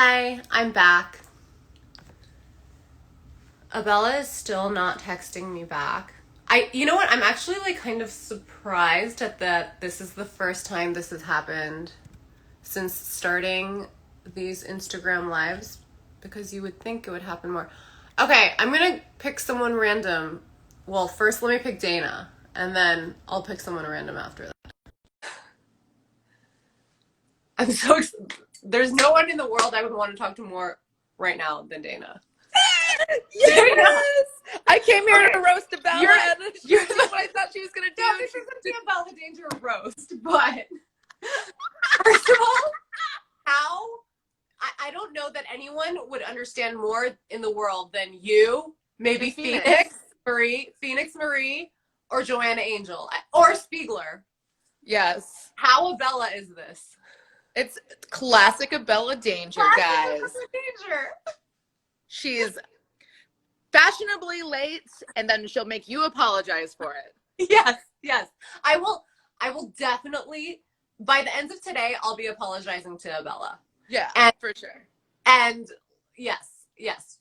Hi, I'm back. Abella is still not texting me back. You know what? I'm actually like kind of surprised at that this is the first time this has happened since starting these Instagram lives because you would think it would happen more. Okay, I'm gonna pick someone random. Well, first let me pick Dana, and then I'll pick someone random after that. I'm so there's no one in the world I would want to talk to more right now than Dana. Yes! I came here to roast Abella. You're what I thought she was going to do. No, this isn't the Abella Danger roast, but first of all, how? I don't know that anyone would understand more in the world than you, maybe Phoenix Marie, or Joanna Angel, or Spiegler. Yes. How Abella is this? It's classic Abella Danger, guys. Abella Danger. She's fashionably late, and then she'll make you apologize for it. Yes. I will definitely, by the end of today, I'll be apologizing to Abella. Yeah, for sure. And yes,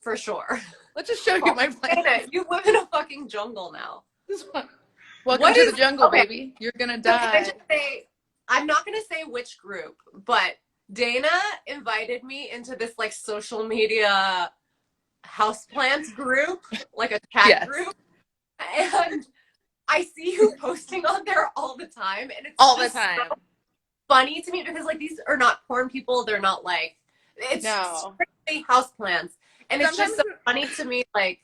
for sure. Let's just show you my plan. Dana, you live in a fucking jungle now. Welcome to the jungle, baby. You're gonna die. I'm not gonna say which group, but Dana invited me into this like social media houseplants group, like a cat group, and I see you posting on there all the time, and it's all the time. So funny to me because like these are not porn people. They're not like it's strictly houseplants, and it's just so funny to me. Like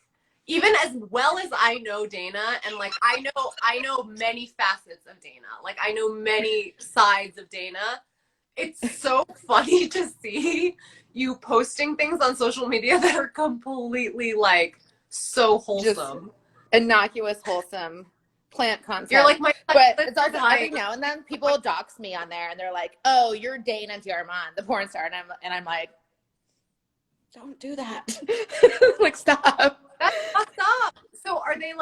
even as well as I know Dana, and like I know many facets of Dana. Like I know many sides of Dana. It's so funny to see you posting things on social media that are completely like so wholesome. Just innocuous, wholesome plant content. You're like but it's also every now and then people dox me on there and they're like, "Oh, you're Dana Dearmond, the porn star," and I'm like, "Don't do that." Like, stop. That's fucked up. So were they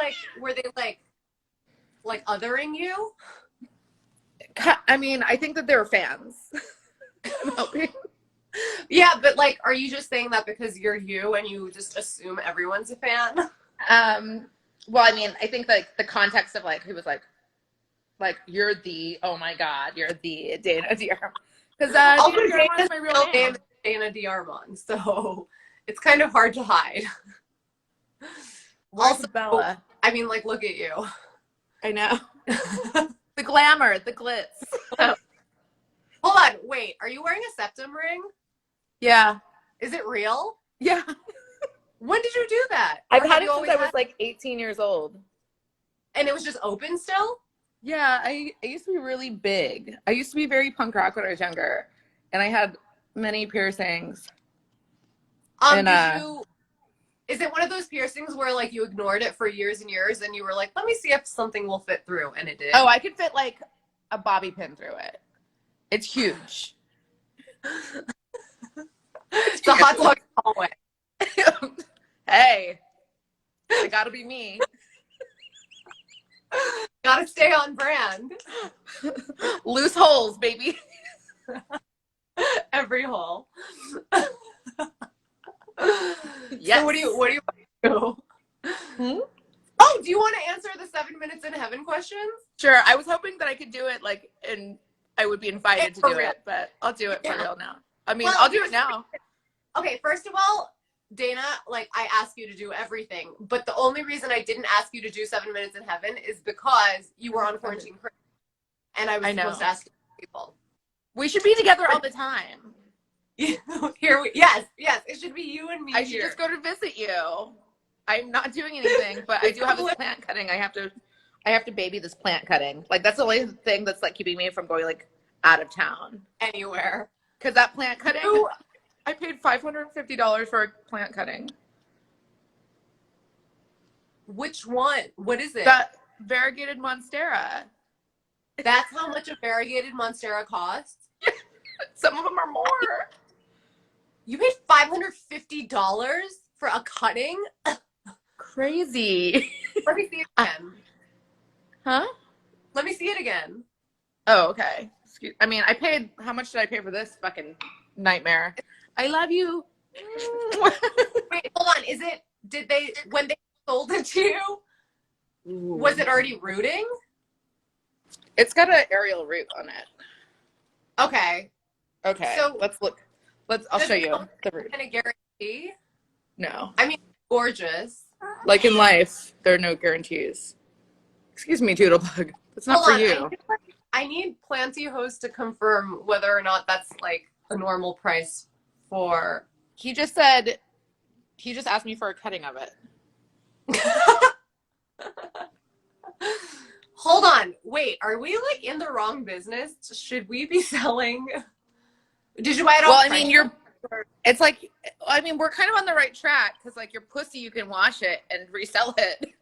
like othering you? I mean, I think that they're fans. Yeah, but like, are you just saying that because you're you and you just assume everyone's a fan? Well, I mean, I think like the context of like who was like you're the you're the Dana Dearmond, because Dana Dearmond is my real name. Dana Dearmond, so it's kind of hard to hide. Where's also, Bella? I mean, like, look at you. I know. The glamour, the glitz. Hold on, wait. Are you wearing a septum ring? Yeah. Is it real? Yeah. When did you do that? I've had it since I was like 18 years old. And it was just open still? Yeah, I used to be really big. I used to be very punk rock when I was younger. And I had many piercings. Is it one of those piercings where like you ignored it for years and years and you were like, let me see if something will fit through, and it did? Oh, I could fit like a bobby pin through it. It's huge. It's a hot dog hallway. Hey, it gotta be me. Gotta stay on brand. Loose holes, baby. Every hole. Yes. So what do you do? Hmm? Oh, do you want to answer the 7 minutes in heaven questions? Sure. I was hoping that I could do it like I would be invited to do it, but I'll do it for real now. I mean, I'll do it now. Okay, first of all, Dana, like I ask you to do everything, but the only reason I didn't ask you to do 7 minutes in heaven is because you were on quarantine, and I was supposed to ask people. We should be together all the time. Yes, it should be you and me. I should just go to visit you. I'm not doing anything, but I do have this plant cutting. I have to baby this plant cutting. Like that's the only thing that's like keeping me from going like out of town anywhere. Because that plant cutting, I paid $550 for a plant cutting. Which one? What is it? That variegated monstera. That's how much a variegated monstera costs? Some of them are more. You paid $550 for a cutting? Crazy. Let me see it again. Huh? Let me see it again. Oh, okay. How much did I pay for this fucking nightmare? I love you. Wait, hold on. When they sold it to you, was it already rooting? It's got an aerial root on it. Okay. Okay. So let's look. I'll show you the root. Kind of guarantee? No. I mean, gorgeous. Like in life, there are no guarantees. Excuse me, Doodlebug. That's not for you. I need Planty to confirm whether or not that's like a normal price for. He just asked me for a cutting of it. Hold on. Wait, are we like in the wrong business? Should we be selling? Did you buy it off? Well, I mean, it's like, I mean, we're kind of on the right track because like your pussy, you can wash it and resell it.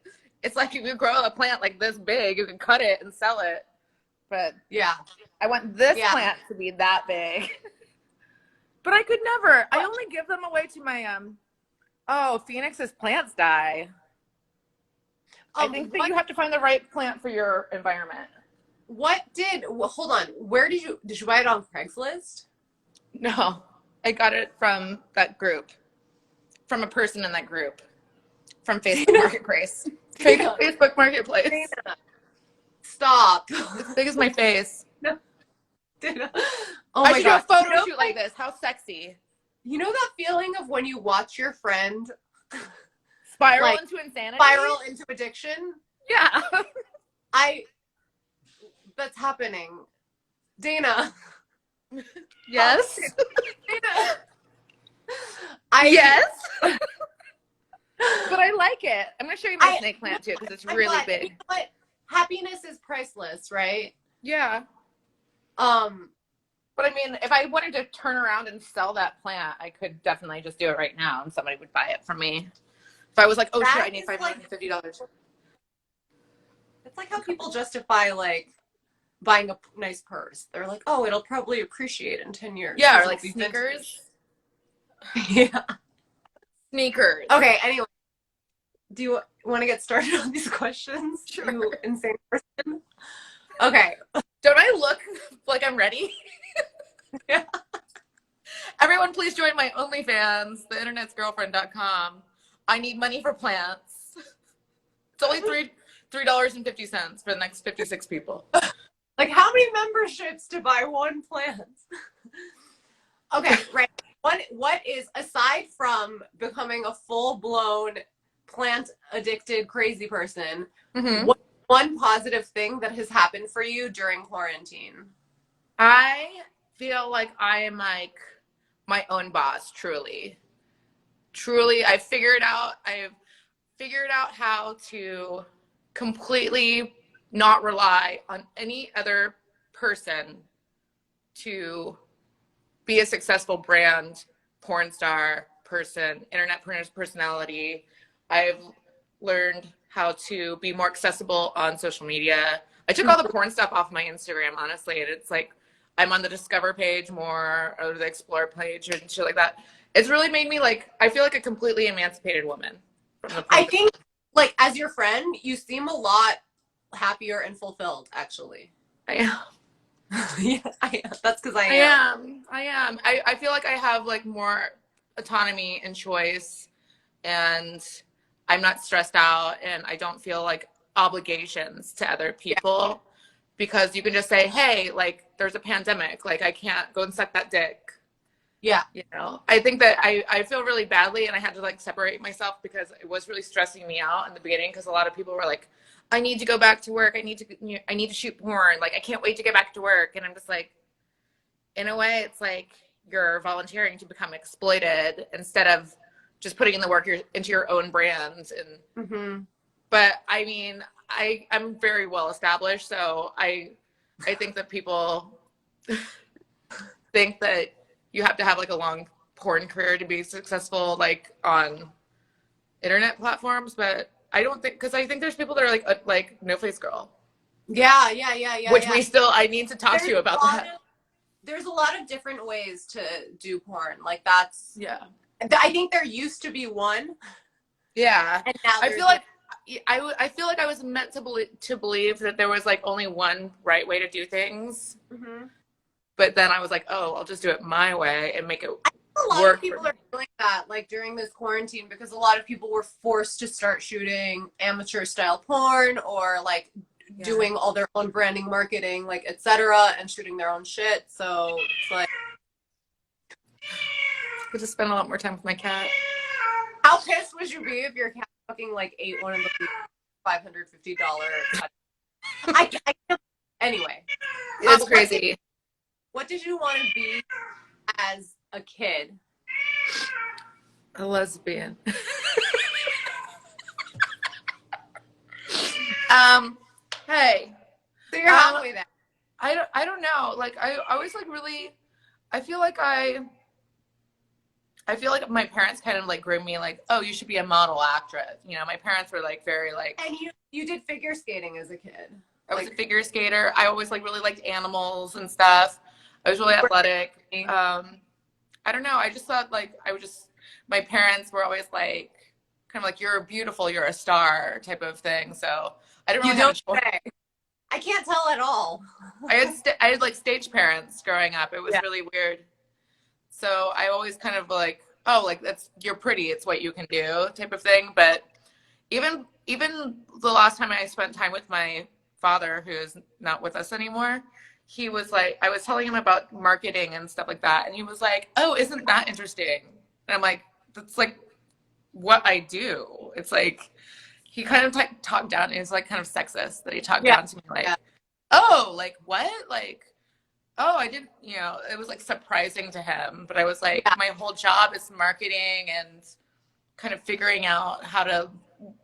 It's like if you grow a plant like this big, you can cut it and sell it. But yeah, I want this plant to be that big. But I could never. I only give them away to my Phoenix's plants die. I think that you have to find the right plant for your environment. Hold on. Where did you buy it on Craigslist? No, I got it from that group, from a person in that group, from Facebook Marketplace. Facebook Marketplace. Dana, stop. As big as my face. No. Dana. Oh I my should God. do a photo shoot like this. How sexy. You know that feeling of when you watch your friend spiral into insanity? Spiral into addiction? Yeah. That's happening. Dana. Yes. Dana. Yes. But I like it. I'm going to show you my snake plant too because it's really big. You know what? Happiness is priceless, right? Yeah. But I mean, if I wanted to turn around and sell that plant, I could definitely just do it right now and somebody would buy it from me. If I was like, oh shit, I need $550. It's like how people justify like buying a nice purse. They're like, oh, it'll probably appreciate in 10 years. Yeah, or like sneakers. Yeah. Sneakers. Okay, anyway. Do you want to get started on these questions? Sure. You insane person. Okay. Don't I look like I'm ready? Yeah. Everyone, please join my OnlyFans, theinternetsgirlfriend.com. I need money for plants. It's only $3.50 for the next 56 people. Like, how many memberships to buy one plant? Okay, right. What is, aside from becoming a full-blown plant-addicted crazy person, what one positive thing that has happened for you during quarantine? I feel like I am like my own boss, truly. I've figured out how to completely not rely on any other person to be a successful brand, porn star person, internet personality. I've learned how to be more accessible on social media. I took all the porn stuff off my Instagram, honestly, and it's like I'm on the Discover page more, or the Explore page, and shit like that. It's really made me like, I feel like a completely emancipated woman. I think, like, as your friend, you seem a lot happier and fulfilled, actually. I am. Yeah, I am. That's because I am. I am. I feel like I have like more autonomy and choice, and I'm not stressed out, and I don't feel like obligations to other people because you can just say, hey, like there's a pandemic, like I can't go and suck that dick. Yeah. You know, I think that I feel really badly, and I had to like separate myself because it was really stressing me out in the beginning because a lot of people were like, I need to go back to work. I need to shoot porn. Like, I can't wait to get back to work. And I'm just like, in a way, it's like you're volunteering to become exploited instead of just putting in the work into your own brand. And but I mean, I'm very well established, so I think that people think that you have to have like a long porn career to be successful, like on internet platforms, but I don't think, because I think there's people that are like No Face Girl. Yeah. Which I need to talk to you about that. There's a lot of different ways to do porn. Like that's, yeah. I think there used to be one. Yeah. And now I feel like I was meant to believe that there was like only one right way to do things. But then I was like, oh, I'll just do it my way and make it A lot of work for people me. are doing that, like during this quarantine, because a lot of people were forced to start shooting amateur style porn or like Yeah. doing all their own branding, marketing, like etc., and shooting their own shit. So it's like, Get to spend a lot more time with my cat. how pissed would you be if your cat fucking like ate one of the $550? I can't. Anyway, It's crazy. what did you want to be as a kid? A lesbian. Hey. So you're halfway there. I don't know. Like I always like really I feel like my parents kind of like groomed me like, oh, you should be a model actress. You know, my parents were like very like. And you did figure skating as a kid. I was a figure skater. I always like really liked animals and stuff. I was really athletic. I don't know. I just thought like my parents were always like kind of like, you're beautiful, you're a star type of thing. So I didn't really have a choice. I can't tell at all. I had like stage parents growing up. It was really weird. So I always kind of like, oh, like you're pretty, it's what you can do type of thing. But even the last time I spent time with my father, who is not with us anymore, he was like, I was telling him about marketing and stuff like that, and he was like, oh, isn't that interesting? And I'm like, that's like what I do. It's like he kind of talked down. It was like kind of sexist that he talked down to me, like, oh, like what, like, oh, I didn't, you know, it was like surprising to him. But I was like, my whole job is marketing and kind of figuring out how to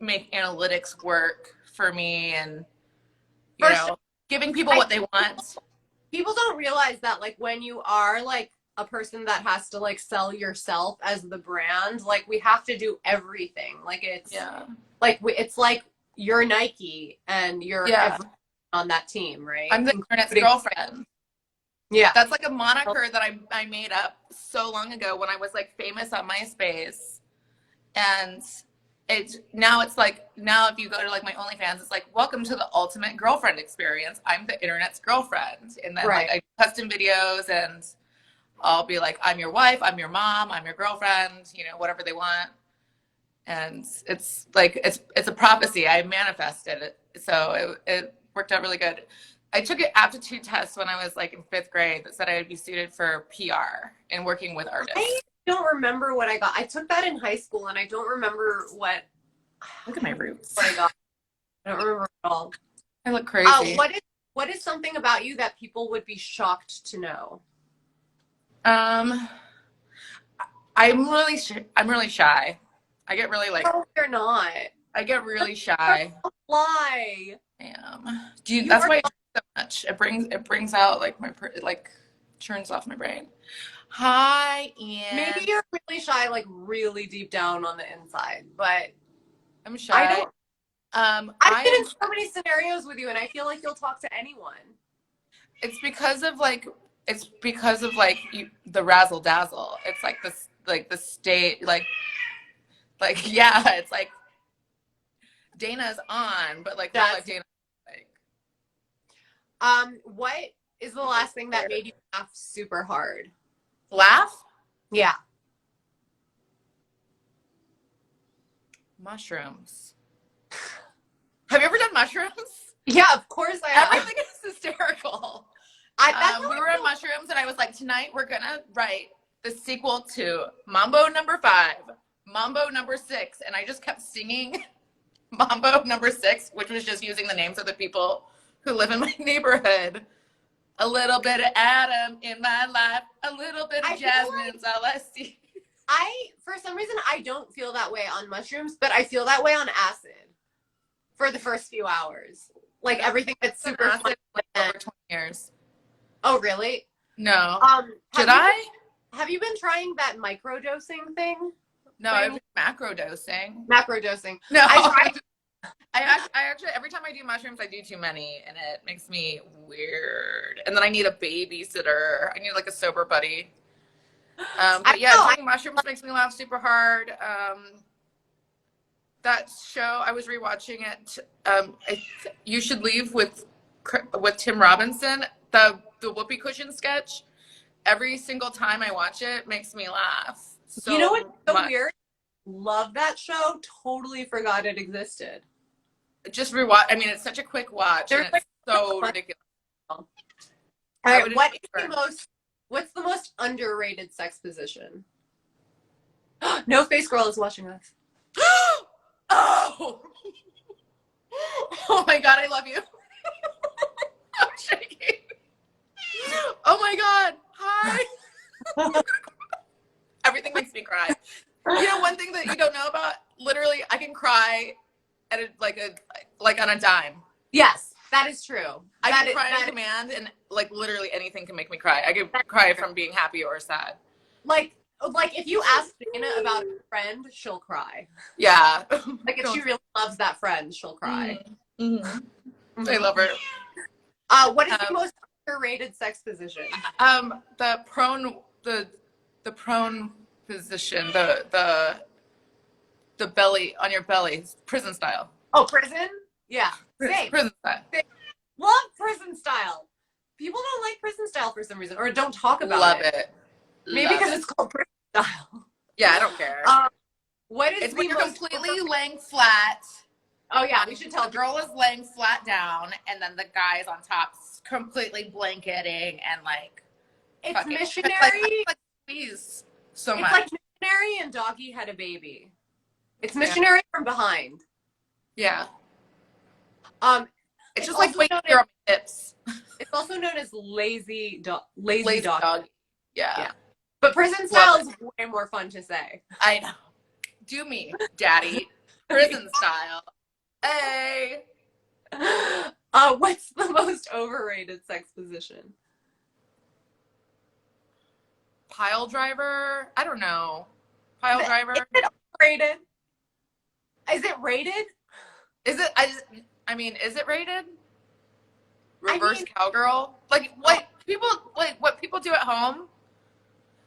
make analytics work for me, and you know, giving people what they want. People don't realize that like when you are like a person that has to like sell yourself as the brand, like we have to do everything. Like it's like it's like you're Nike and you're everyone on that team, right? I'm the internet's girlfriend. Yeah, that's like a moniker that I made up so long ago when I was like famous on MySpace, and now it's like, now if you go to like my OnlyFans, it's like, welcome to the ultimate girlfriend experience. I'm the internet's girlfriend. And then like I do custom videos, and I'll be like, I'm your wife, I'm your mom, I'm your girlfriend, you know, whatever they want. And it's like, it's a prophecy. I manifested it. So it worked out really good. I took an aptitude test when I was like in 5th grade that said I would be suited for PR and working with artists. I don't remember what I got. I took that in high school, and I don't remember what. Look at my roots. What I got. I don't remember at all. I look crazy. What is something about you that people would be shocked to know? I'm really shy. I get really like. No, you're not. I get really shy. Why? I am. That's why I do so much. It brings out like turns off my brain. Hi, Ian. Maybe you're really shy, like really deep down on the inside, but I'm shy. I've been in so many scenarios with you, and I feel like you'll talk to anyone. It's because of the razzle dazzle. It's like this, like the state, like yeah. It's like Dana's on, but like not like Dana. Like, what is the last thing that made you laugh super hard? Laugh? Yeah. Mushrooms. Have you ever done mushrooms? Yeah, of course I have. Everything is hysterical. We were on mushrooms, and I was like, tonight we're gonna write the sequel to Mambo number 5, Mambo number 6, and I just kept singing Mambo number 6, which was just using the names of the people who live in my neighborhood. A little bit of Adam in my life, a little bit of Jasmine's all I see. For some reason, I don't feel that way on mushrooms, but I feel that way on acid for the first few hours. Like everything that's super fun. Like over 20 years. Oh, really? No. Have you been trying that microdosing thing? No, I've been macro dosing. Macro dosing. No. I actually, every time I do mushrooms, I do too many, and it makes me weird. And then I need a babysitter. I need like a sober buddy. But yeah, doing mushrooms makes me laugh super hard. That show, I was rewatching it. You Should Leave with Tim Robinson, the whoopee cushion sketch. every single time I watch it makes me laugh. So you know what's so much. weird? Love that show. Totally forgot it existed. Just rewatch. I mean, it's such a quick watch, and it's so ridiculous. All right, what's the most underrated sex position? No Face Girl is watching us. Oh! Oh my God, I love you. I'm shaking. Oh my God. Hi. Everything makes me cry. You know, one thing that you don't know about, literally, I can cry at like on a dime. Yes, that is true. I can cry on command, and like literally anything can make me cry. I can cry from being happy or sad. Like if you ask Dana about a friend, she'll cry. Yeah. Like if she really loves that friend, she'll cry. Mm-hmm. Mm-hmm. I love her. What is the most underrated sex position? The prone position, the belly on your belly, prison style. Oh, prison? Yeah. Prison style. Same. Love prison style. People don't like prison style for some reason, or don't talk about Love it. Maybe because it's called prison style. Yeah, I don't care. What is it's when you're completely laying flat. Oh yeah, we should tell. The girl is laying flat down, and then the guy is on top, completely blanketing and like. It's missionary. It's like squeeze so much. It's like missionary and doggy had a baby. It's missionary from behind. Yeah. It's just like waking your hips. It's also known as lazy dog. Yeah. But prison style is way more fun to say. I know. Do me, daddy. Prison style. Hey. What's the most overrated sex position? Pile driver? I don't know. Pile driver? Is it overrated? Is it rated? Is it? Is it rated? Reverse cowgirl? Like what people do at home?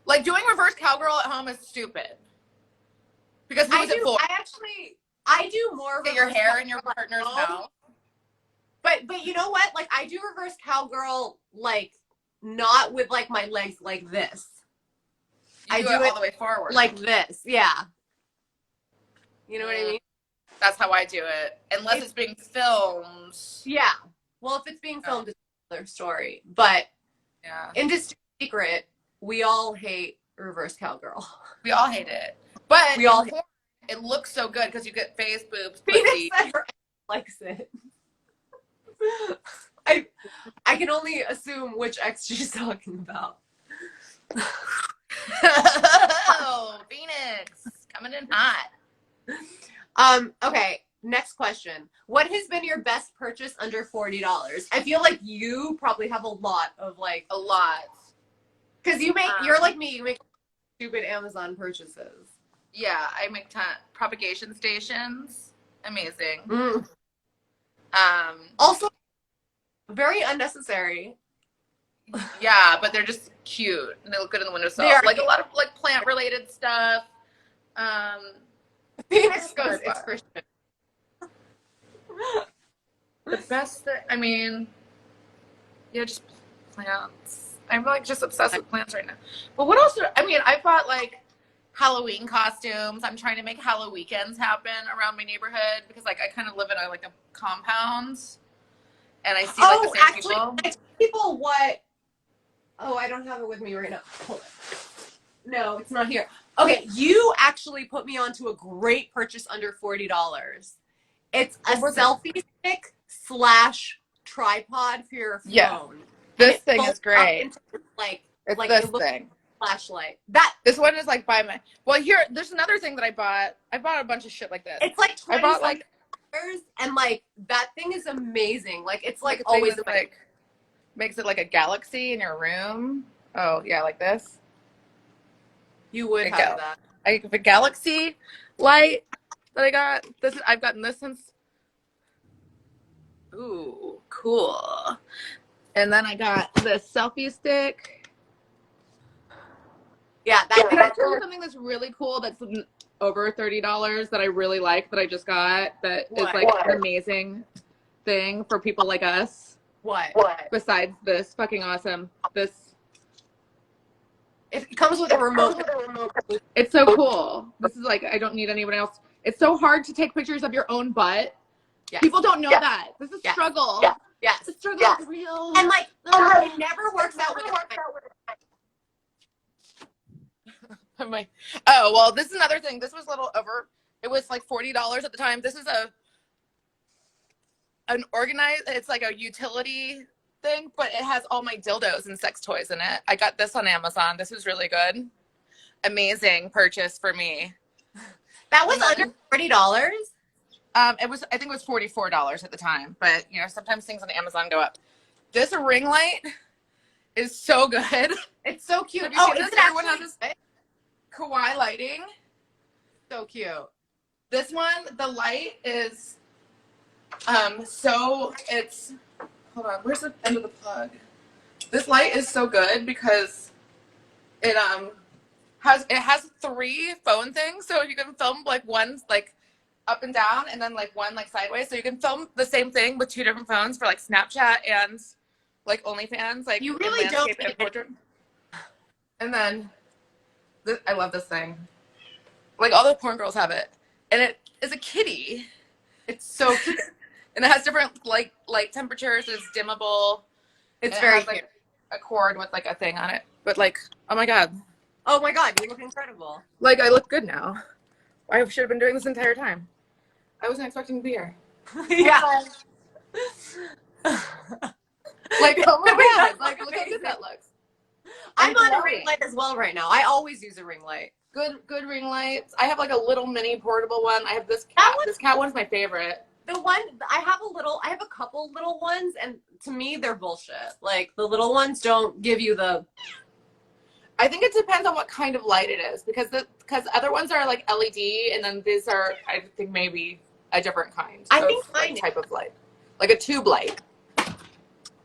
Like doing reverse cowgirl at home is stupid. Because who is it for? I do more. Get your hair in your partner's mouth. But you know what? Like I do reverse cowgirl, like not with like my legs like this. I do it all the way forward. Like this, yeah. You know what I mean? That's how I do it. Unless it's being filmed. Yeah. Well, if it's being filmed, it's another story. But industry secret, we all hate reverse cowgirl. We all hate it. But it looks so good because you get face, boobs, pussy. Likes it. I can only assume which ex she's talking about. Oh, Phoenix coming in hot. Okay, next question. What has been your best purchase under $40? I feel like you probably have a lot. Because you're like me, you make stupid Amazon purchases. Yeah, I make propagation stations. Amazing. Also, very unnecessary. Yeah, but they're just cute and they look good in the windowsill. Like a lot of like plant related stuff. Phoenix goes, it's Christian. The best thing, just plants. I'm like just obsessed with plants right now. But what else? I bought like Halloween costumes. I'm trying to make Halloween weekends happen around my neighborhood because like I kind of live in a compound, and I see like the same people. I tell people what. Oh, I don't have it with me right now. Hold it. No, it's not here. Okay, you actually put me onto a great purchase under $40. It's a selfie stick / tripod for your phone. Yeah, this thing is great. It's like this thing. Flashlight. This one is like by my. Well, here there's another thing that I bought. I bought a bunch of shit like this. It's like $20 and like that thing is amazing. Like it's like always like makes it like a galaxy in your room. Oh yeah, like this. You would have that. I have a galaxy light that I got. I've gotten this since. Ooh, cool. And then I got this selfie stick. Yeah, that's something that's really cool. That's over $30 that I really like that I just got. That is like an amazing thing for people like us. What? Besides this fucking awesome, this It comes with a remote. It's so cool. This is like, I don't need anyone else. It's so hard to take pictures of your own butt. Yes. People don't know that. This is struggle. Yes. The struggle is real. And like, it never works out with I'm like, oh, well, this is another thing. This was a little over. It was like $40 at the time. This is an organized, it's like a utility thing, but it has all my dildos and sex toys in it. I got this on Amazon. This was really good. Amazing purchase for me. That was under $40? It was, I think it was $44 at the time, but you know, sometimes things on Amazon go up. This ring light is so good. It's so cute. Have you seen this? Everyone has this kawaii lighting. So cute. This one, the light is, so it's, hold on, where's the end of the plug? This light is so good because it, has 3 phone things. So you can film like one's like up and down and then like one like sideways. So you can film the same thing with 2 different phones for like Snapchat and like OnlyFans. Like you really don't. And portrait. And then I love this thing. Like all the porn girls have it. And it is a kitty. It's so cute. And it has different like light temperatures. It's dimmable. It's very cute. Like a cord with like a thing on it. But like, oh my God. Oh my God, you look incredible. Like I look good now. I should have been doing this entire time. I wasn't expecting to be here. Yeah. Like, oh my God. Like, look how good that looks. I'm on a ring light as well right now. I always use a ring light. Good ring lights. I have like a little mini portable one. I have this cat. This cat one's my favorite. The one, I have a couple little ones, and to me, they're bullshit. Like, the little ones don't give you the... I think it depends on what kind of light it is, because other ones are like LED, and then these are, I think, maybe a different kind. I think like, type of light. Like a tube light.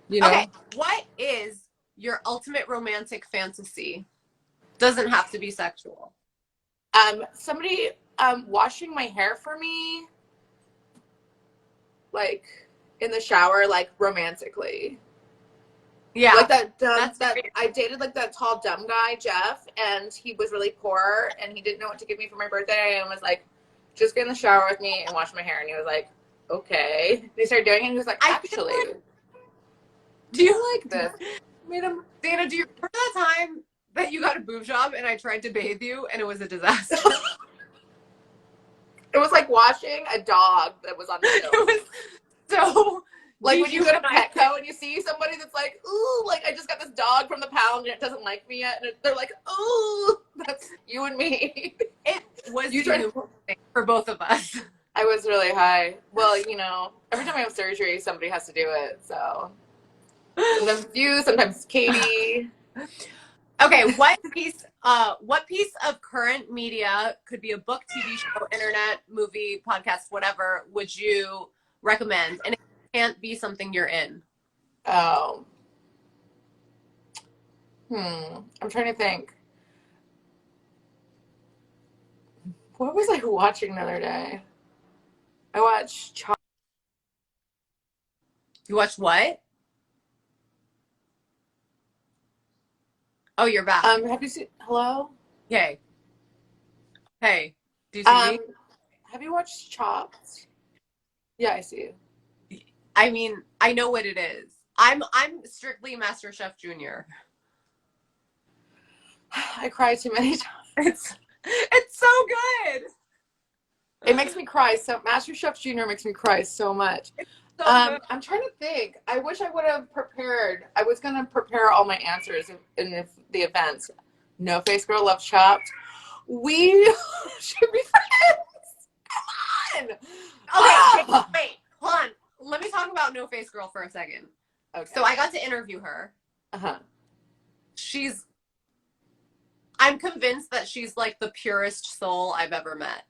You know? Okay, what is your ultimate romantic fantasy? Doesn't have to be sexual. Somebody washing my hair for me, like in the shower, like romantically. Yeah, like that I dated like that tall dumb guy Jeff, and he was really poor, and he didn't know what to give me for my birthday, and was like, just get in the shower with me and wash my hair. And he was like, okay. And he started doing it, and he was like, actually, do you like this? Dana, do you remember that time that you got a boob job and I tried to bathe you and it was a disaster? It was like washing a dog that was on the hill. It was so... Like when you go to Petco and you see somebody that's like, ooh, like I just got this dog from the pound and it doesn't like me yet. And they're like, ooh, that's you and me. It was for both of us. I was really high. Well, you know, every time I have surgery, somebody has to do it. So sometimes you, sometimes Katie. Okay, what piece of current media, could be a book, TV show, internet, movie, podcast, whatever, would you recommend? And it can't be something you're in. Oh. I'm trying to think. What was I watching the other day? I watched You watched what? Oh, you're back. Have you seen Hello? Yay. Hey, do you see me? Have you watched Chopped? Yeah, I see you. I mean, I know what it is. I'm strictly MasterChef Junior. I cry too many times. It's so good. It makes me cry. So MasterChef Junior makes me cry so much. So good. I'm trying to think. I wish I would have prepared. I was going to prepare all my answers in the events. No Face Girl loves Chopped. We should be friends. Come on. Okay, wait, hold on. Let me talk about No Face Girl for a second. Okay. So I got to interview her. Uh-huh. I'm convinced that she's like the purest soul I've ever met.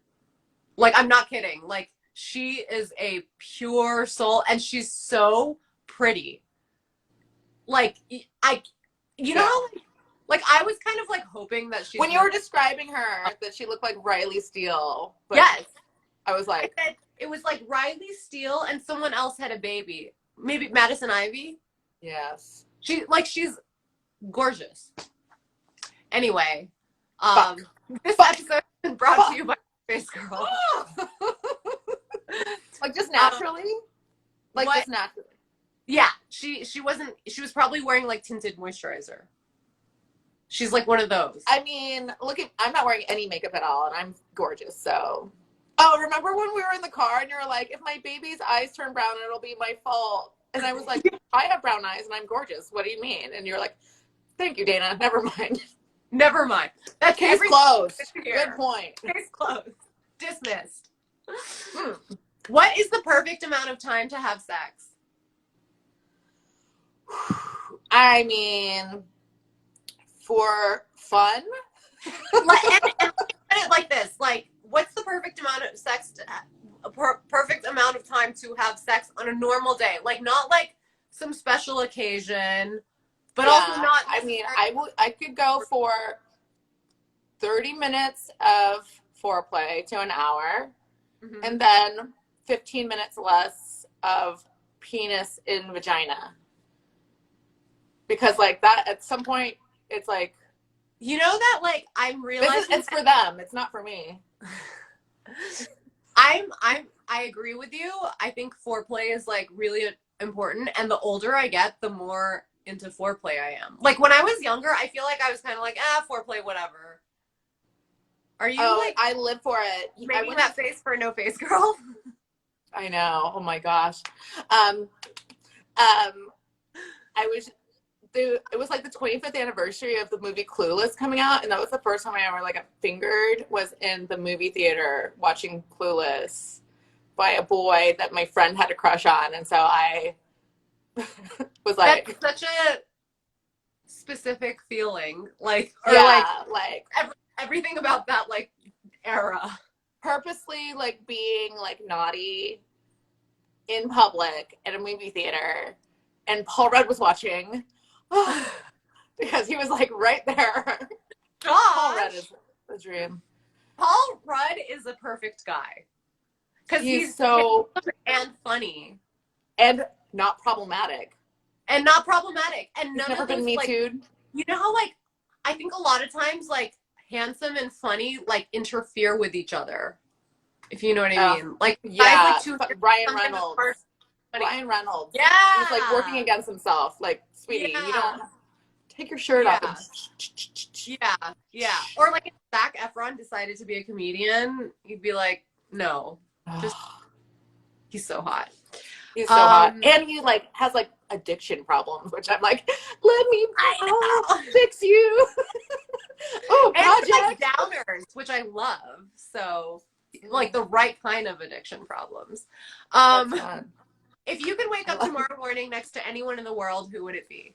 Like, I'm not kidding. Like, she is a pure soul, and she's so pretty. Like, you know how, like, I was kind of like hoping that she. When you were describing her, that she looked like Riley Steele. But yes. I was like. I said it was like Riley Steele and someone else had a baby. Maybe Madison Ivy. Yes. She's gorgeous. Anyway, Fuck. this Fuck. episode has been brought to you by Face Girl. Like just naturally? Like what? just naturally. Yeah, she was probably wearing like tinted moisturizer. She's like one of those. I mean, I'm not wearing any makeup at all, and I'm gorgeous, so. Oh, remember when we were in the car and you were like, if my baby's eyes turn brown, it'll be my fault. And I was like, I have brown eyes and I'm gorgeous. What do you mean? And you're like, thank you, Dana. Never mind. Never mind. That Case closed. Good point. Case closed. Dismissed. What is the perfect amount of time to have sex? I mean, for fun. and it like this, like, what's the perfect amount of sex perfect amount of time to have sex on a normal day? Like, not like some special occasion, but also not. I mean, I could go for 30 minutes of foreplay to an hour, and then 15 minutes less of penis in vagina. Because like that, at some point, it's like, you know that like I'm realizing it's for them. It's not for me. I agree with you. I think foreplay is like really important, and the older I get, the more into foreplay I am. Like when I was younger, I feel like I was kind of like, foreplay, whatever. Are you like? I live for it. Making that face for no face girl. I know. Oh my gosh. It was like the 25th anniversary of the movie Clueless coming out, and that was the first time I ever like got fingered, was in the movie theater watching Clueless by a boy that my friend had a crush on, and so I was like, that's such a specific feeling, like, or like everything about that like era. Purposely like being like naughty in public at a movie theater, and Paul Rudd was watching. Because he was like right there. Gosh. Paul Rudd is the dream. Paul Rudd is a perfect guy. Because he's so and funny. And not problematic. And he's never been Me Too'd. You know how like I think a lot of times like handsome and funny like interfere with each other. If you know what I mean. Like guys like Ryan Reynolds. Ryan Reynolds. Yeah. He's like working against himself. Like, sweetie, you don't take your shirt off. And... Yeah. Or like if Zac Efron decided to be a comedian, you'd be like, no. Just he's so hot. He's so hot. And he like has like addiction problems, which I'm like, let me fix you. And like downers, which I love. So like the right kind of addiction problems. If you could wake up tomorrow morning next to anyone in the world, who would it be?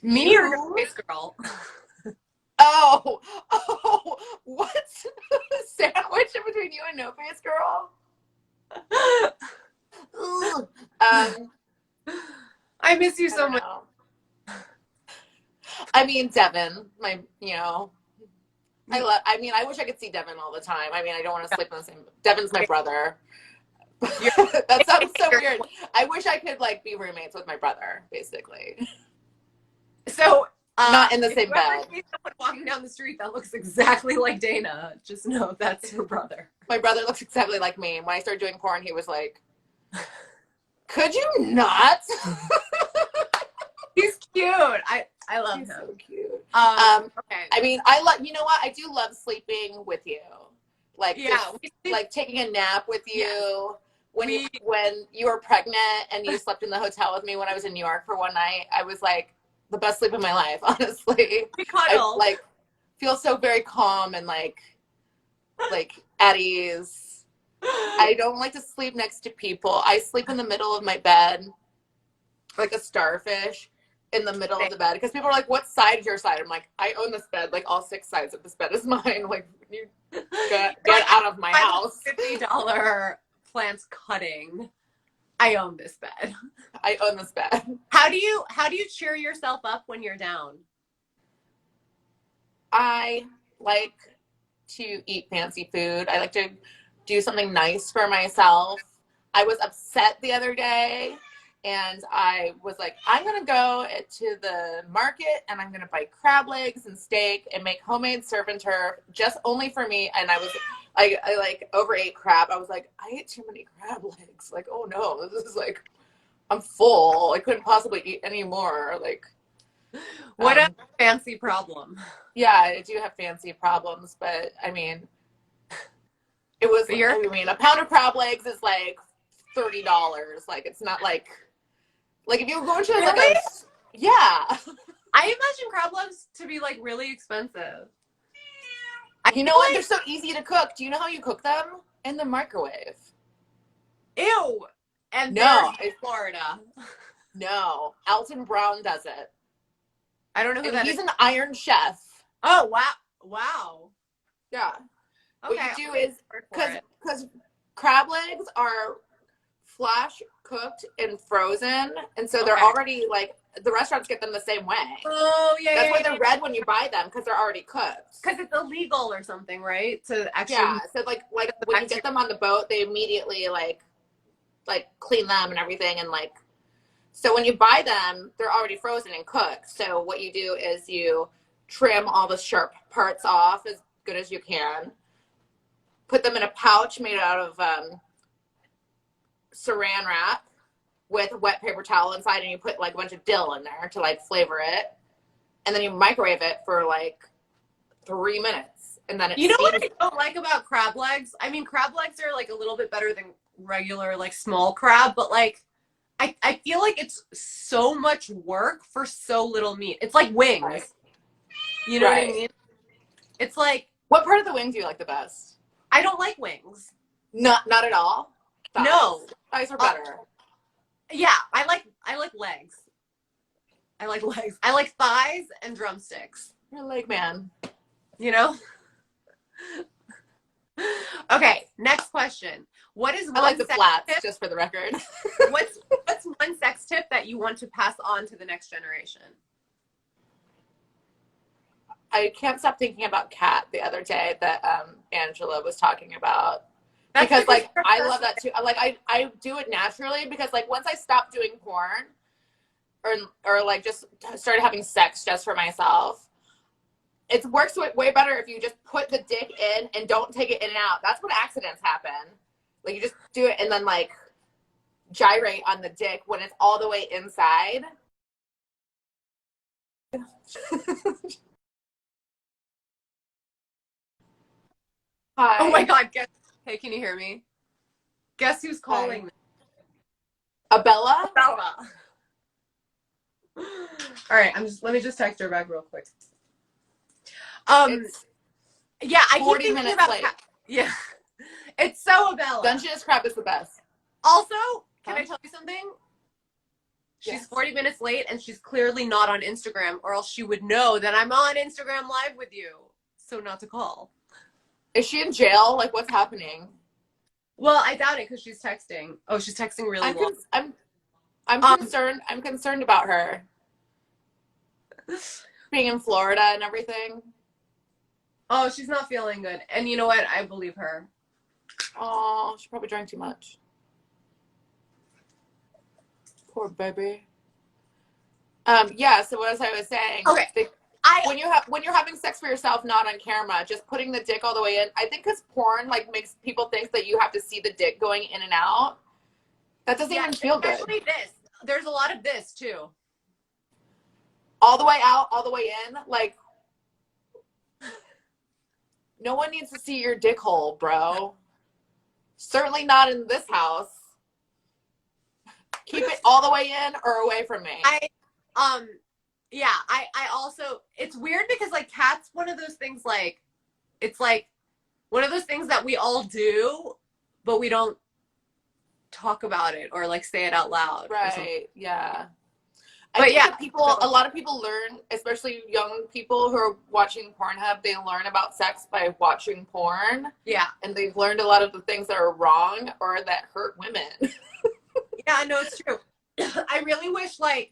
Me or no face girl? Oh, what's a sandwich in between you and no face girl? I miss you so much. I mean, Devin, I wish I could see Devin all the time. I mean, I don't want to sleep in the same. Devin's my brother. That sounds so weird. I wish I could like be roommates with my brother, basically. So not in the same bed. Someone walking down the street that looks exactly like Dana, just know that's your brother. My brother looks exactly like me. When I started doing porn, he was like, "Could you not?" He's cute. I love him. He's so cute. Okay. I mean, you know what? I do love sleeping with you. Like, like taking a nap with you. When you were pregnant and you slept in the hotel with me when I was in New York for one night, I was like the best sleep of my life, honestly. We cuddle. I like feel so very calm and like at ease. I don't like to sleep next to people. I sleep in the middle of my bed like a starfish in the middle of the bed, because people are like, what side is your side? I'm like, I own this bed. Like all 6 sides of this bed is mine. Like, you get out of my house. $50 plants cutting. I own this bed. I own this bed. How do you cheer yourself up when you're down? I like to eat fancy food. I like to do something nice for myself. I was upset the other day, and I was like, I'm going to go to the market and I'm going to buy crab legs and steak and make homemade surf and turf just only for me. And I like overate crab. I was like, I ate too many crab legs. Like, oh no, this is like, I'm full. I couldn't possibly eat any more. Like, what a fancy problem. Yeah, I do have fancy problems, but I mean, it was, I mean, a pound of crab legs is like $30. Like, it's not like if you go to really? like yeah. I imagine crab legs to be like really expensive. You know what? They're so easy to cook. Do you know how you cook them? In the microwave. Ew. And no, it's Florida. No, Alton Brown does it. I don't know who that is. He's an Iron Chef. Oh, wow. Wow. Yeah. Okay. What you do is, because crab legs are flash cooked and frozen, and so they're already like, the restaurants get them the same way. Oh, yeah. That's why they're red when you buy them, because they're already cooked. Because it's illegal or something, right? To actually. Yeah. So like when you get them on the boat, they immediately like clean them and everything, and like, so when you buy them, they're already frozen and cooked. So what you do is you trim all the sharp parts off as good as you can. Put them in a pouch made out of saran wrap with wet paper towel inside, and you put like a bunch of dill in there to like flavor it. And then you microwave it for like 3 minutes. And then You know what I don't like about crab legs? I mean, crab legs are like a little bit better than regular like small crab, but like I feel like it's so much work for so little meat. It's like wings. Right. You know what I mean? It's like, what part of the wing do you like the best? I don't like wings. Not at all. Thighs. No, thighs are better. Yeah, I like legs. I like legs. I like thighs and drumsticks. You're a leg man. You know? Okay, next question. What is one I like the flats, tip? just for the record. What's one sex tip that you want to pass on to the next generation? I can't stop thinking about Kat the other day that Angela was talking about. That's because like I love that too. Like I do it naturally, because like once I stopped doing porn or like just started having sex just for myself, it works way better if you just put the dick in and don't take it in and out. That's when accidents happen. Like you just do it and then like gyrate on the dick when it's all the way inside. Hi. Oh my God. Hey, can you hear me? Guess who's calling me? Abella? Abella. All right. Let me just text her back real quick. Yeah, I keep thinking about late. Yeah. It's so Abella. Dungeness crab is the best. Also, can I tell you something? She's 40 minutes late and she's clearly not on Instagram, or else she would know that I'm on Instagram Live with you. So not to call. Is she in jail? Like, what's happening? Well, I doubt it because she's texting. Oh, she's texting really long. I'm concerned. I'm concerned about her being in Florida and everything. Oh, she's not feeling good. And you know what? I believe her. Oh, she probably drank too much. Poor baby. Yeah, so as I was saying, okay. When you're having sex for yourself, not on camera, just putting the dick all the way in. I think because porn like makes people think that you have to see the dick going in and out. That doesn't even feel good. Especially this. There's a lot of this too. All the way out, all the way in. Like, no one needs to see your dick hole, bro. Certainly not in this house. Keep it all the way in or away from me. Yeah, I also, it's weird because like Kat's one of those things, like it's like one of those things that we all do, but we don't talk about it or like say it out loud. Right. Yeah. But yeah, a lot of people learn, especially young people who are watching Pornhub, they learn about sex by watching porn. Yeah. And they've learned a lot of the things that are wrong or that hurt women. Yeah, I know, it's true. I really wish, like,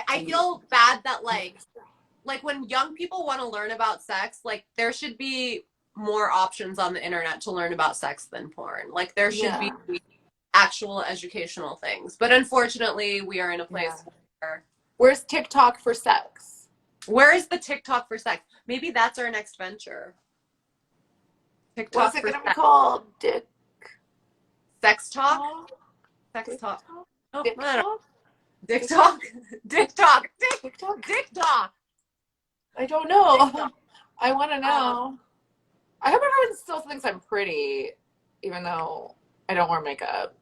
I feel bad that, like when young people want to learn about sex, like, there should be more options on the internet to learn about sex than porn. Like, there should be actual educational things. But unfortunately, we are in a place where where's TikTok for sex? Where is the TikTok for sex? Maybe that's our next venture. TikTok What's it for gonna be sex. called? Sex talk? Sex Dick talk. talk? Oh, Dick talk? Dick talk. Dick talk. Dick talk? Dick talk. I don't know. I want to know. I hope everyone still thinks I'm pretty, even though I don't wear makeup.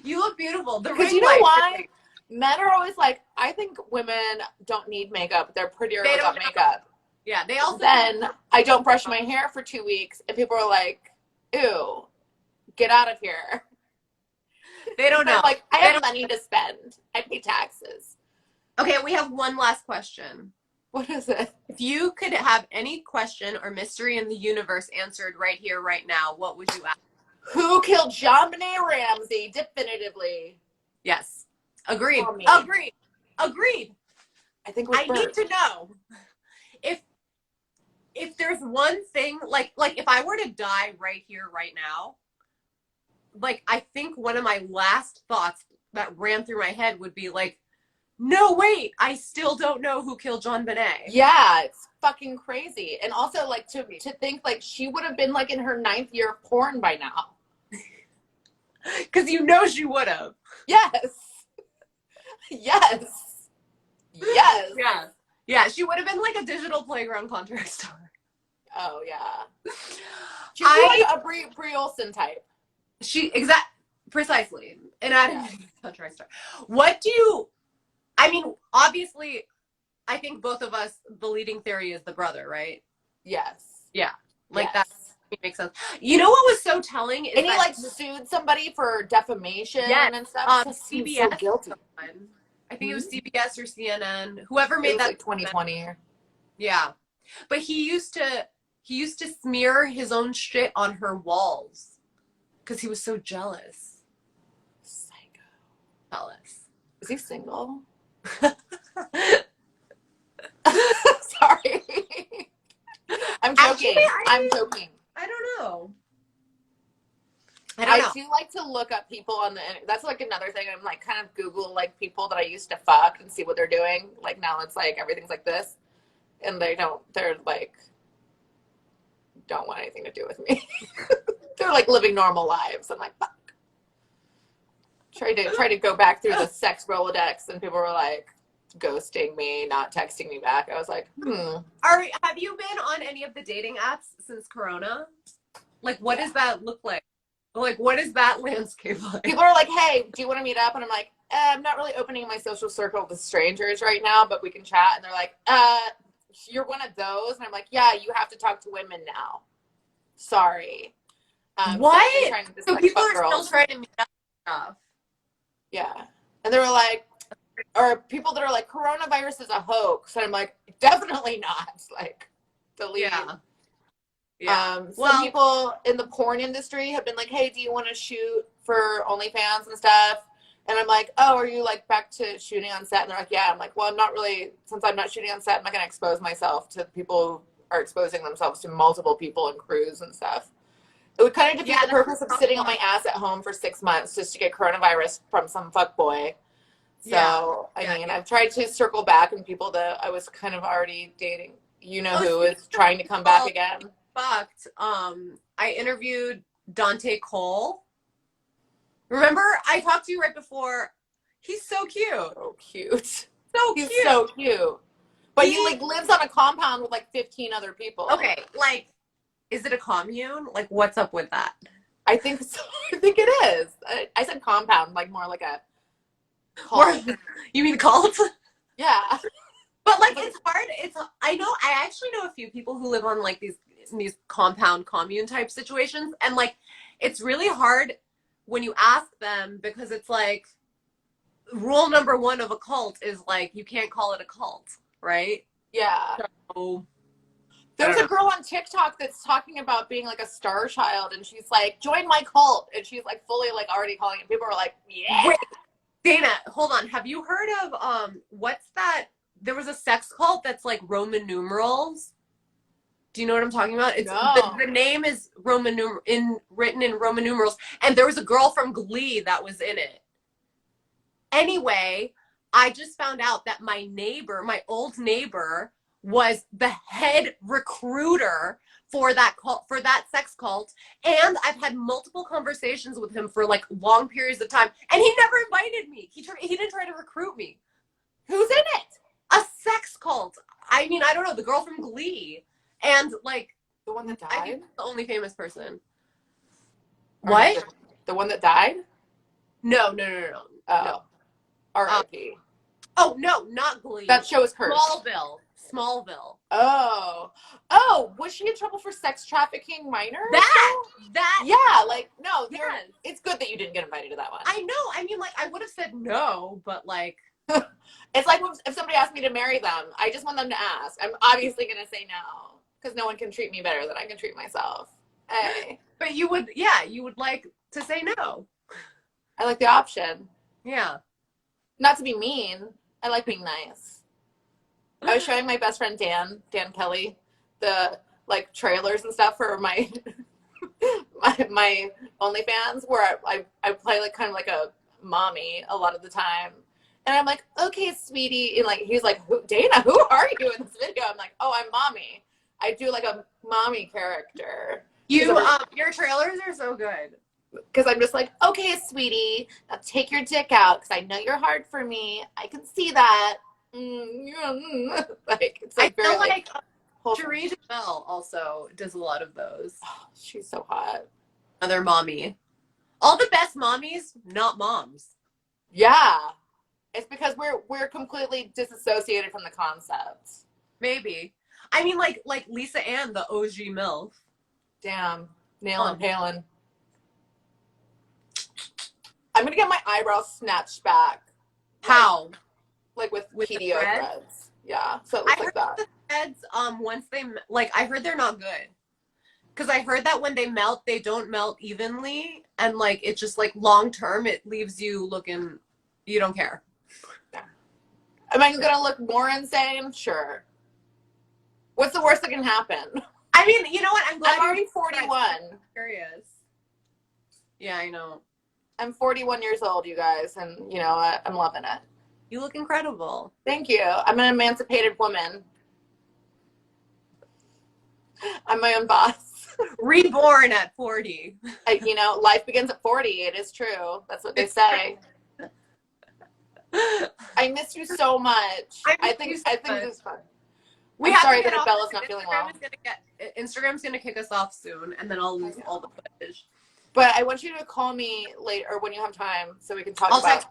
You look beautiful. Because you know why? Men are always like, I think women don't need makeup. They're prettier without makeup. Yeah, they also. Then I don't brush my hair for 2 weeks, and people are like, ew, get out of here. They don't know. Like, I have money to spend. I pay taxes. Okay, we have one last question. What is it? If you could have any question or mystery in the universe answered right here, right now, what would you ask? Who killed JonBenet Ramsey? Definitively. Yes. Agreed. Agreed. I think I need to know if there's one thing, like if I were to die right here, right now, like I think one of my last thoughts that ran through my head would be like, no, wait, I still don't know who killed JonBenet. Yeah, it's fucking crazy. And also, like, to think, like, she would have been, like, in her 9th year of porn by now. Because you know she would have. Yes. Yes. Yes. Yeah. Yeah, she would have been, like, a digital playground contract star. Oh, yeah. She'd be like a Brie Olsen type. Precisely. An contract star. What do you... I mean, obviously, I think both of us, the leading theory is the brother, right? Yes. Yeah. Like that makes sense. You know what was so telling is and he like sued somebody for defamation and stuff. CBS. So guilty. I think it was CBS or CNN. Whoever made that like 2020. Yeah. But he used to smear his own shit on her walls because he was so jealous. Psycho. Jealous. Is he single? Sorry. I'm joking. I'm joking. I don't know. I do like to look up people on the internet. That's like another thing. I'm like kind of Google like people that I used to fuck and see what they're doing. Like now it's like everything's like this. And they're like don't want anything to do with me. They're like living normal lives. I'm like, fuck. Try to go back through the sex Rolodex and people were like ghosting me, not texting me back. I was like, Have you been on any of the dating apps since Corona? Like, what does that look like? Like, what is that landscape like? People are like, hey, do you want to meet up? And I'm like, I'm not really opening my social circle with strangers right now, but we can chat. And they're like, you're one of those? And I'm like, yeah, you have to talk to women now. Sorry. What? So like, people are still trying to meet up stuff. Yeah. And they were like, or people that are like, coronavirus is a hoax. And I'm like, definitely not. Like, delete. Yeah. Some people in the porn industry have been like, hey, do you want to shoot for OnlyFans and stuff? And I'm like, oh, are you like back to shooting on set? And they're like, yeah. I'm like, well, I'm not really, since I'm not shooting on set, I'm not going to expose myself to people who are exposing themselves to multiple people and crews and stuff. It would kind of defeat the purpose of sitting on my ass at home for 6 months just to get coronavirus from some fuckboy. So, I mean, I've tried to circle back and people that I was kind of already dating, who is trying to come back again. Fucked. I interviewed Dante Cole. Remember, I talked to you right before. He's so cute. So cute. He's so cute. But he like lives on a compound with like 15 other people. Okay, like, is it a commune? Like, what's up with that? I think so. I think it is. I said compound, like more like a cult. You mean cult? Yeah. But like, it's hard. I actually know a few people who live on like these compound commune type situations, and like, it's really hard when you ask them because it's like, rule number 1 of a cult is like, you can't call it a cult, right? Yeah. So, there's a girl on TikTok that's talking about being like a star child, and she's like, join my cult, and she's like fully like already calling it. People are like, yeah. Wait, Dana, hold on. Have you heard of what's that? There was a sex cult that's like Roman numerals. Do you know what I'm talking about? It's No. the name is written in Roman numerals, and there was a girl from Glee that was in it. Anyway, I just found out that my neighbor, my old neighbor, was the head recruiter for that cult, for that sex cult, and I've had multiple conversations with him for like long periods of time, and he never invited me. He didn't try to recruit me. Who's in it? A sex cult. I mean, I don't know, the girl from Glee. And like The one that died? I think the only famous person. Or What? The one that died? No. Oh. No. R.I.P. Oh no, not Glee. That show is cursed. Smallville. Oh, was she in trouble for sex trafficking minors? That. Yeah, like, no, Yes. It's good that you didn't get invited to that one. I know. I mean, like, I would have said no, but like. It's like if somebody asked me to marry them, I just want them to ask. I'm obviously going to say no, because no one can treat me better than I can treat myself. Hey. But you would like to say no. I like the option. Yeah. Not to be mean. I like being nice. I was showing my best friend Dan Kelly, the like trailers and stuff for my my OnlyFans, where I play like kind of like a mommy a lot of the time. And I'm like, okay, sweetie. And like he's like, Dana, who are you in this video? I'm like, oh, I'm mommy. I do like a mommy character. Your trailers are so good. Because I'm just like, okay, sweetie, now take your dick out, because I know you're hard for me. I can see that. Like, it's like I feel very, like Cherie DeMille also does a lot of those. Oh, she's so hot. Another mommy. All the best mommies, not moms. Yeah. It's because we're completely disassociated from the concept. Maybe. I mean, like Lisa Ann, the OG MILF. Damn. Nailin' Palin. I'm going to get my eyebrows snatched back. How? Like with PDO threads. Yeah. So it looks like that. The threads, once they, like, I heard they're not good. Because I heard that when they melt, they don't melt evenly. And, like, it just, like, long term, it leaves you looking, you don't care. Am I going to look more insane? Sure. What's the worst that can happen? I mean, you know what? I'm glad I'm already 41. I'm curious. Yeah, I know. I'm 41 years old, you guys, and, you know, I'm loving it. You look incredible. Thank you. I'm an emancipated woman. I'm my own boss. Reborn at 40. You know, life begins at 40. It is true. That's what they say. I miss you so much. I think it's fun. I'm sorry that Bella's not feeling well. Instagram's gonna kick us off soon, and then I'll lose all the footage. But I want you to call me later, or when you have time, so we can talk about.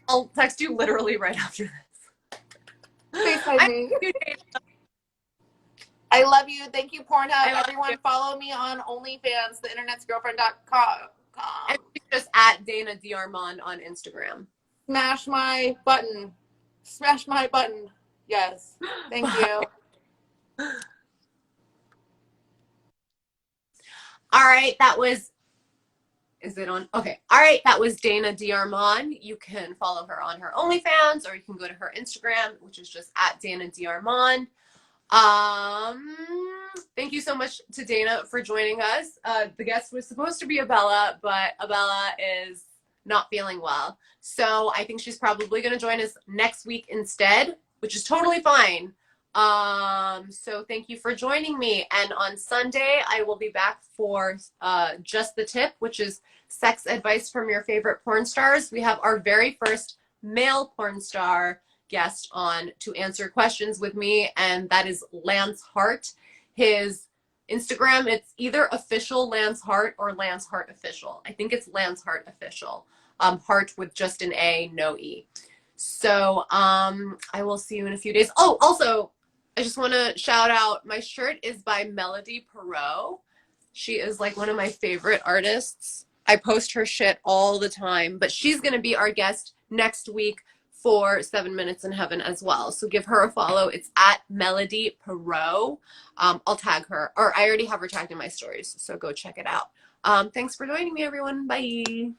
I'll text you literally right after this. FaceTime me. I love you. Thank you, Pornhub. Everyone, follow me on OnlyFans, theinternetsgirlfriend.com. And just at Dana Dearmond on Instagram. Smash my button. Smash my button. Yes. Thank you. All right, that was. Is it on? Okay. All right, that was Dana Dearmond. You can follow her on her OnlyFans, or you can go to her Instagram, which is just at Dana Dearmond. Thank you so much to Dana for joining us. The guest was supposed to be Abella, but Abella is not feeling well. So I think she's probably going to join us next week instead, which is totally fine. So thank you for joining me. And on Sunday, I will be back for Just the Tip, which is sex advice from your favorite porn stars. We have our very first male porn star guest on to answer questions with me, and that is Lance Hart. His Instagram, it's either official Lance Hart or Lance Hart official. I think it's Lance Hart official. Hart with just an A, no E. So I will see you in a few days. Oh, also, I just want to shout out, my shirt is by Melody Perot. She is like one of my favorite artists. I post her shit all the time, but she's going to be our guest next week for 7 Minutes in Heaven as well. So give her a follow. It's at Melody Perot. I'll tag her, or I already have her tagged in my stories, so go check it out. Thanks for joining me, everyone. Bye.